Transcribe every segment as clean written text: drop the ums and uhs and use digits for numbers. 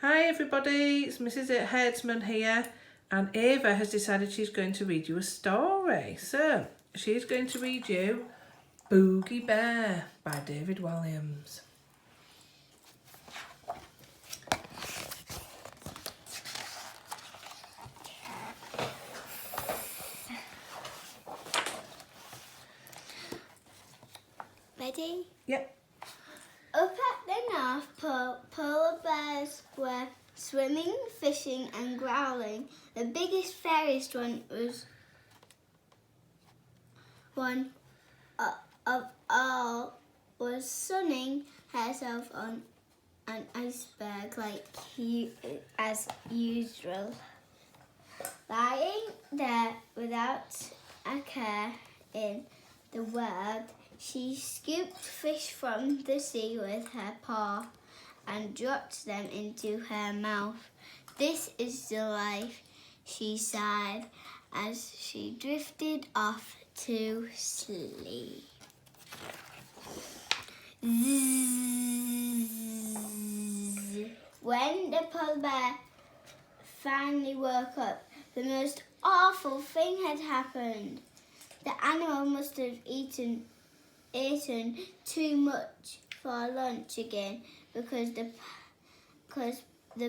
Hi everybody, it's Mrs. Herdsman here, and Ava has decided she's going to read you a story. So, she's going to read you Boogie Bear by David Walliams. Ready? Yep. Up at the North Pole, polar bears were swimming, fishing and growling. The biggest, fairest one of all was sunning herself on an iceberg as usual. Lying there without a care in the world, she scooped fish from the sea with her paw and dropped them into her mouth. This is the life, she sighed as she drifted off to sleep. When the polar bear finally woke up, the most awful thing had happened. The animal must have eaten too much for lunch again because the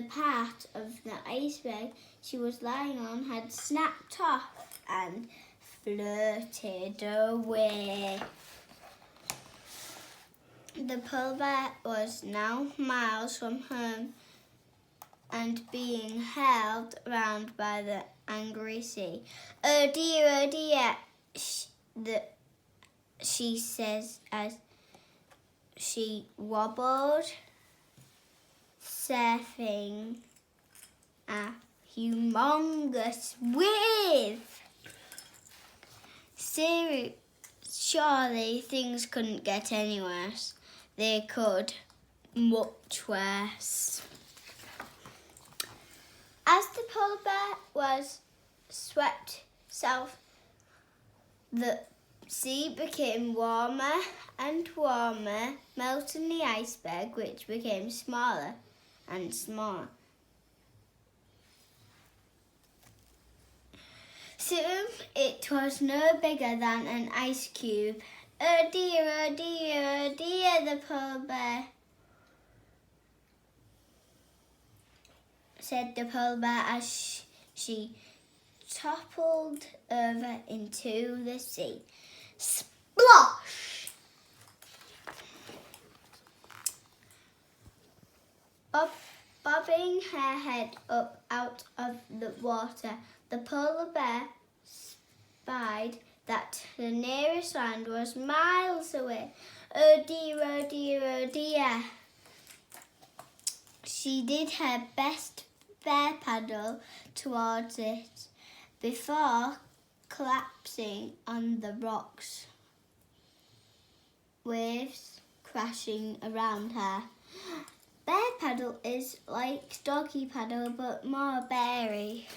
part of the iceberg she was lying on had snapped off and floated away. The polar bear was now miles from home and being held round by the angry sea. Oh dear, she says as she wobbled, surfing a humongous wave. Surely things couldn't get any worse. They could, much worse. As the polar bear was swept south, the sea became warmer and warmer, melting the iceberg, which became smaller and smaller. Soon it was no bigger than an ice cube. Oh dear, the polar bear, said the polar bear as she toppled over into the sea. Splosh! Bobbing her head up out of the water, the polar bear spied that the nearest land was miles away. Oh dear. She did her best bear paddle towards it before collapsing on the rocks, waves crashing around her. Bear paddle is like doggy paddle but more beary.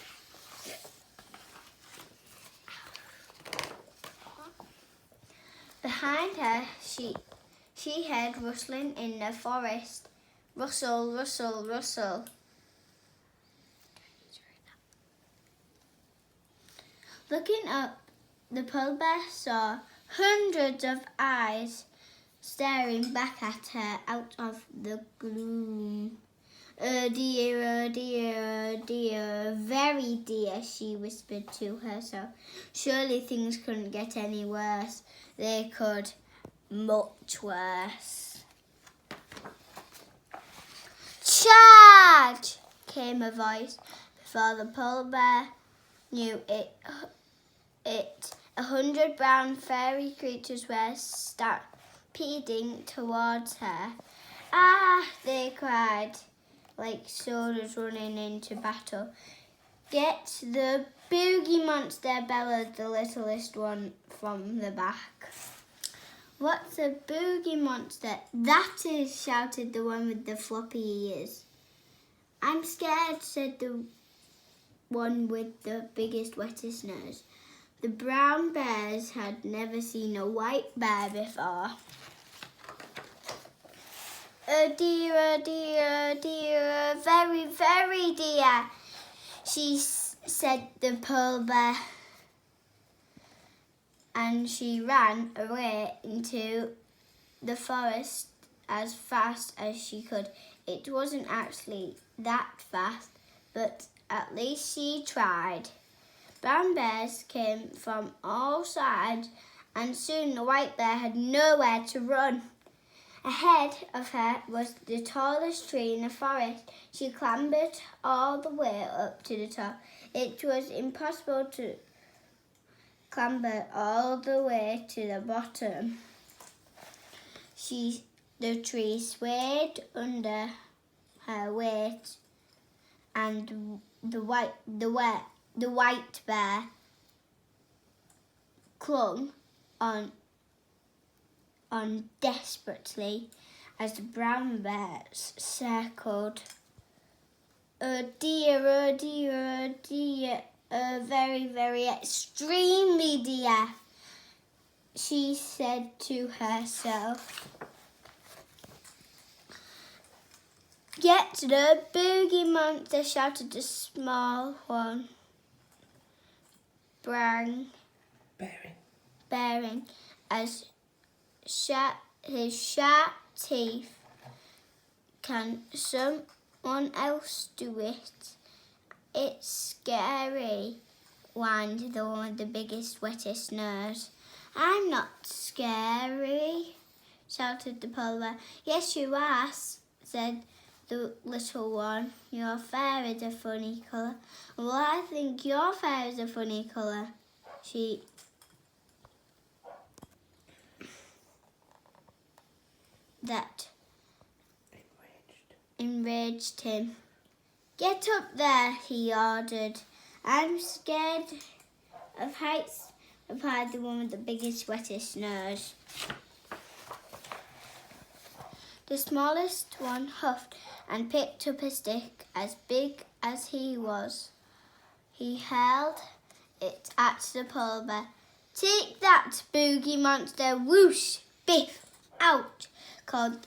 Behind her, she heard rustling in the forest. Rustle, rustle, rustle. Looking up, the polar bear saw hundreds of eyes staring back at her out of the gloom. Oh dear, very dear, she whispered to herself. Surely things couldn't get any worse. They could, much worse. Charge! Came a voice. Before the polar bear knew it, 100 brown fairy creatures were stampeding towards her. Ah, they cried, like soldiers running into battle. Get the boogie monster, bellowed the littlest one from the back. What's a boogie monster? That is, shouted the one with the floppy ears. I'm scared, said the one with the biggest, wettest nose. The brown bears had never seen a white bear before. Oh dear, very, very dear, said the polar bear. And she ran away into the forest as fast as she could. It wasn't actually that fast, but at least she tried. Brown bears came from all sides, and soon the white bear had nowhere to run. Ahead of her was the tallest tree in the forest. She clambered all the way up to the top. It was impossible to clamber all the way to the bottom. The tree swayed under her weight, and the white bear clung on desperately as the brown bears circled. Oh dear, oh dear, oh dear, oh very, very extremely dear, she said to herself. Get the Boogie Monster, shouted the small one, bearing as his sharp teeth. Can someone else do it? It's scary, whined the one with the biggest, wettest nose. I'm not scary, shouted the polar bear. Yes, you are, said the little one. Your fur is a funny colour. Well, I think your fur is a funny colour. That enraged him. Get up there, he ordered. I'm scared of heights, replied the one with the biggest, wettest nose. The smallest one huffed and picked up a stick as big as he was. He hurled it at the polar bear. Take that, Boogie Monster! Whoosh! Biff! Ouch! Called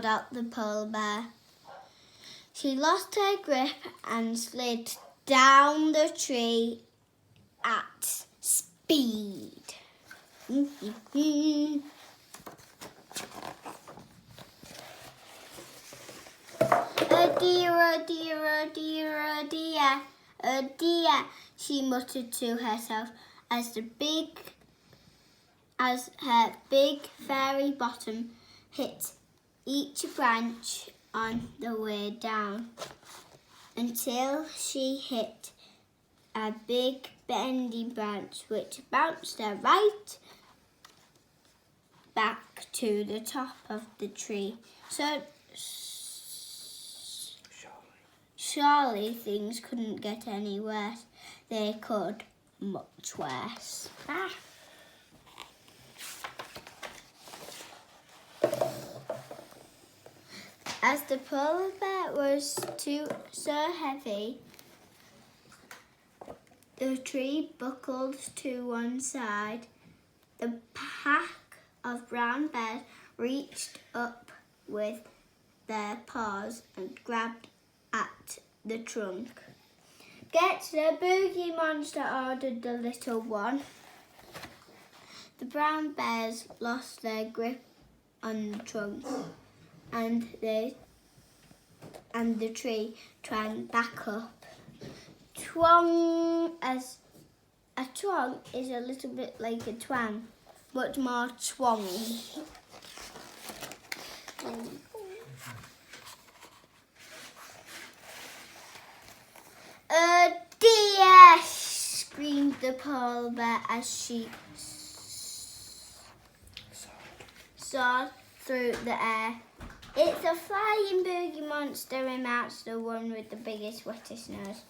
out the polar bear. She lost her grip and slid down the tree at speed. Oh dear, oh dear, oh dear, oh dear, oh dear, she muttered to herself as her big fairy bottom hit each branch on the way down until she hit a big bendy branch which bounced her right back to the top of the tree. So surely things couldn't get any worse. They could much worse. As the polar bear was so heavy, the tree buckled to one side. The pack of brown bears reached up with their paws and grabbed at the trunk. Get the Boogie Monster, ordered the little one. The brown bears lost their grip on the trunk, and the tree twanged back up. Twang, as a twang is a little bit like a twang, but more twangy. Oh dear, screamed the polar bear as she soared through the air. It's a flying Boogie Monster, remarked the one with the biggest, wettest nose.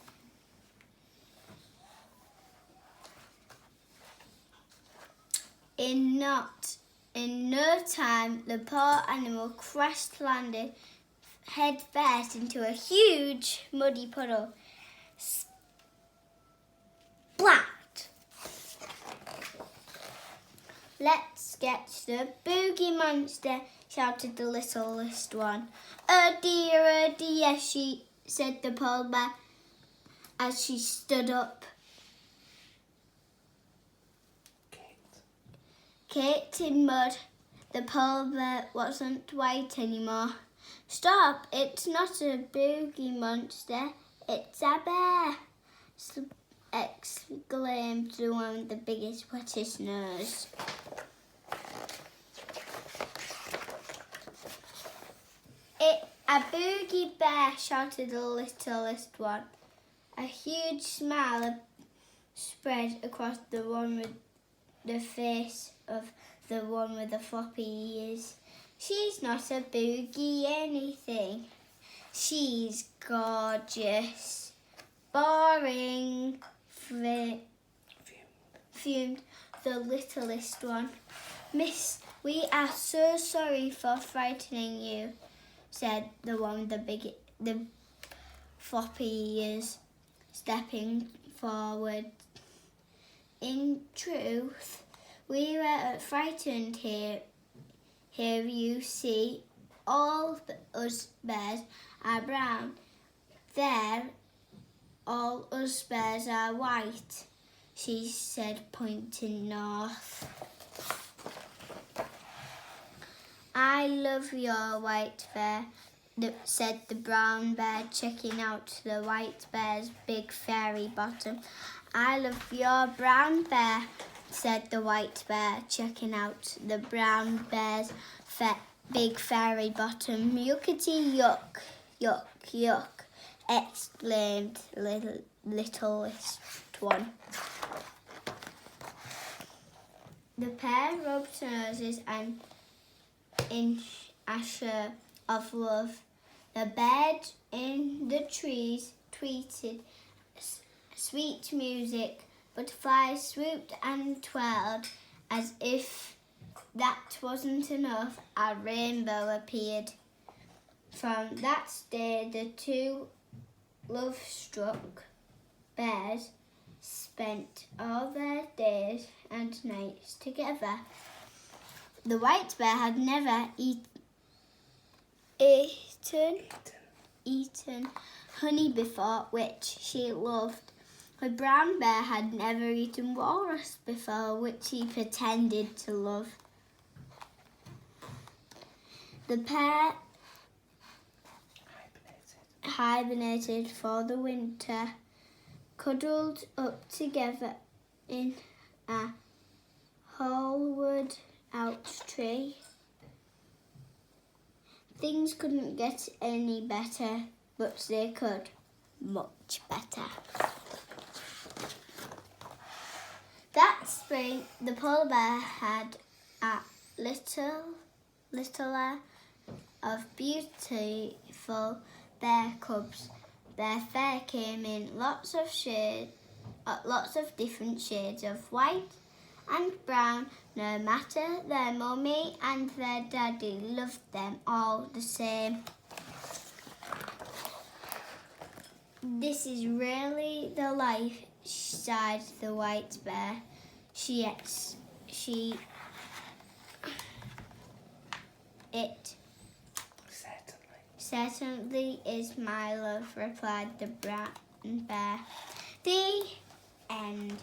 In no time, the poor animal crash-landed head first into a huge muddy puddle. Splat! Let's get the Boogie Monster, shouted the littlest one. Oh dear, said the polar bear as she stood up. Kate in mud. The polar bear wasn't white anymore. Stop, it's not a boogie monster, it's a bear, exclaimed the one with the biggest, wettest nose. A boogie bear, shouted the littlest one. A huge smile spread across the one with the face of the one with the floppy ears. She's not a boogie anything. She's gorgeous. Boring, fumed the littlest one. Miss, we are so sorry for frightening you, said the one with the floppy ears, stepping forward. In truth, we were frightened here. Here you see, all us bears are brown. There, all us bears are white, she said, pointing north. I love your white bear, said the brown bear, checking out the white bear's big fairy bottom. I love your brown bear, said the white bear, checking out the brown bear's big fairy bottom. Yuckety yuck, yuck, yuck, exclaimed the littlest one. The pair rubbed noses and in a show of love. The bird in the trees tweeted sweet music. Butterflies swooped and twirled. As if that wasn't enough, a rainbow appeared. From that day, the two love-struck bears spent all their days and nights together. The white bear had never eaten honey before, which she loved. The brown bear had never eaten walrus before, which he pretended to love. The pair hibernated for the winter, cuddled up together in a holeward-out tree. Things couldn't get any better, but they could much better. That spring, the polar bear had a littler of beautiful bear cubs. Their fur came in lots of different shades of white and brown. No matter their mummy and their daddy loved them all the same. This is really the life, sighed the white bear. It certainly is, my love, replied the brown bear. The end.